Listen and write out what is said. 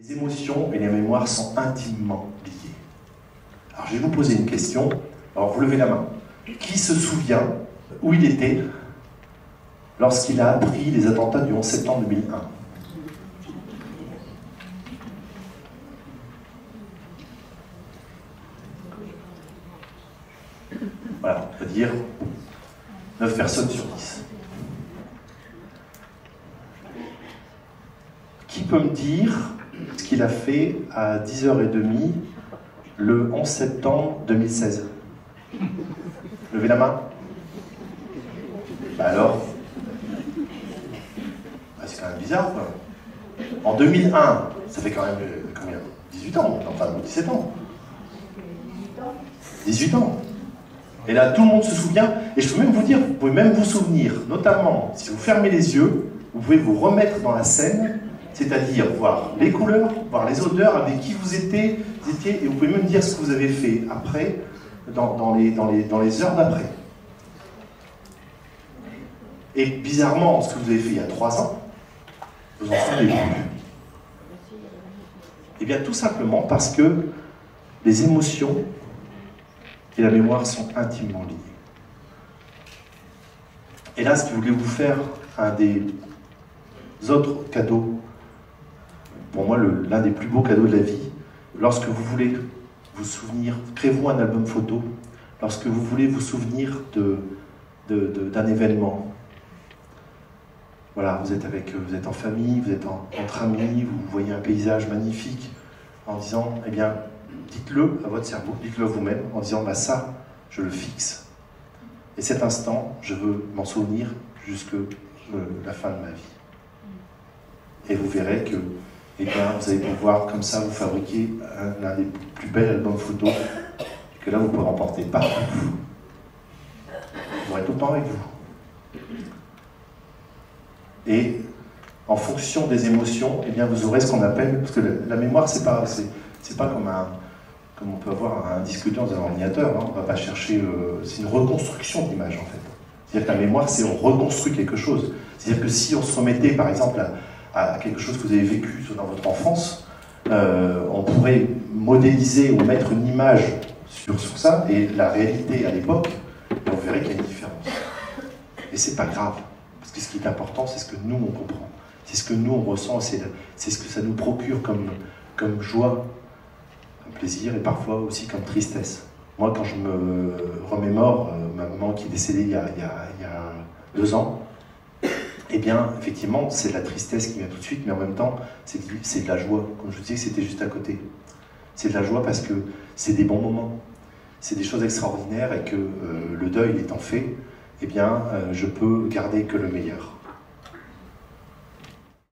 Les émotions et les mémoires sont intimement liées. Alors je vais vous poser une question. Alors vous levez la main. Qui se souvient où il était lorsqu'il a appris les attentats du 11 septembre 2001 ? Voilà, on va dire 9 personnes sur 10. Qui peut me dire ce qu'il a fait à 10h30 le 11 septembre 2016 ? Levez la main. Bah alors, c'est quand même bizarre, quoi. En 2001, ça fait quand même combien ? 18 ans, enfin 17 ans. 18 ans. Et là, tout le monde se souvient, et je peux même vous dire, vous pouvez même vous souvenir, notamment, si vous fermez les yeux, vous pouvez vous remettre dans la scène, c'est-à-dire voir les couleurs, voir les odeurs, avec qui vous étiez, et vous pouvez même dire ce que vous avez fait après, dans les heures d'après. Et bizarrement, ce que vous avez fait il y a 3 ans, vous en souvenez plus. Eh bien, tout simplement parce que les émotions et la mémoire sont intimement liées. Et là, ce que je voulais vous faire, un des autres cadeaux, pour moi l'un des plus beaux cadeaux de la vie, lorsque vous voulez vous souvenir, créez-vous un album photo, lorsque vous voulez vous souvenir d'un événement. Voilà, vous êtes en famille, vous êtes entre amis, vous voyez un paysage magnifique, en disant, eh bien, dites-le à votre cerveau, dites-le à vous-même, en disant, bah ça, je le fixe. Et cet instant, je veux m'en souvenir jusqu'à la fin de ma vie. Et vous verrez que, eh bien, vous allez pouvoir, comme ça, vous fabriquer l'un des plus bels albums photos, que là, vous pouvez emporter partout. Vous aurez tout le temps avec vous. Et en fonction des émotions, eh bien, vous aurez ce qu'on appelle, parce que la mémoire, c'est pas comme on peut avoir un disque dur dans un ordinateur, hein, on ne va pas chercher, c'est une reconstruction d'image en fait. C'est-à-dire que la mémoire, c'est on reconstruit quelque chose. C'est-à-dire que si on se remettait par exemple à quelque chose que vous avez vécu dans votre enfance, on pourrait modéliser ou mettre une image sur ça, et la réalité à l'époque, on verrait qu'il y a une différence. Et c'est pas grave, parce que ce qui est important, c'est ce que nous on comprend. C'est ce que nous on ressent, c'est ce que ça nous procure comme joie, comme plaisir et parfois aussi comme tristesse. Moi, quand je me remémore ma maman qui est décédée il y a 2 ans, eh bien, effectivement, c'est de la tristesse qui vient tout de suite, mais en même temps, c'est de la joie. Comme je vous disais, c'était juste à côté. C'est de la joie parce que c'est des bons moments, c'est des choses extraordinaires et que le deuil étant fait, eh bien, je peux garder que le meilleur.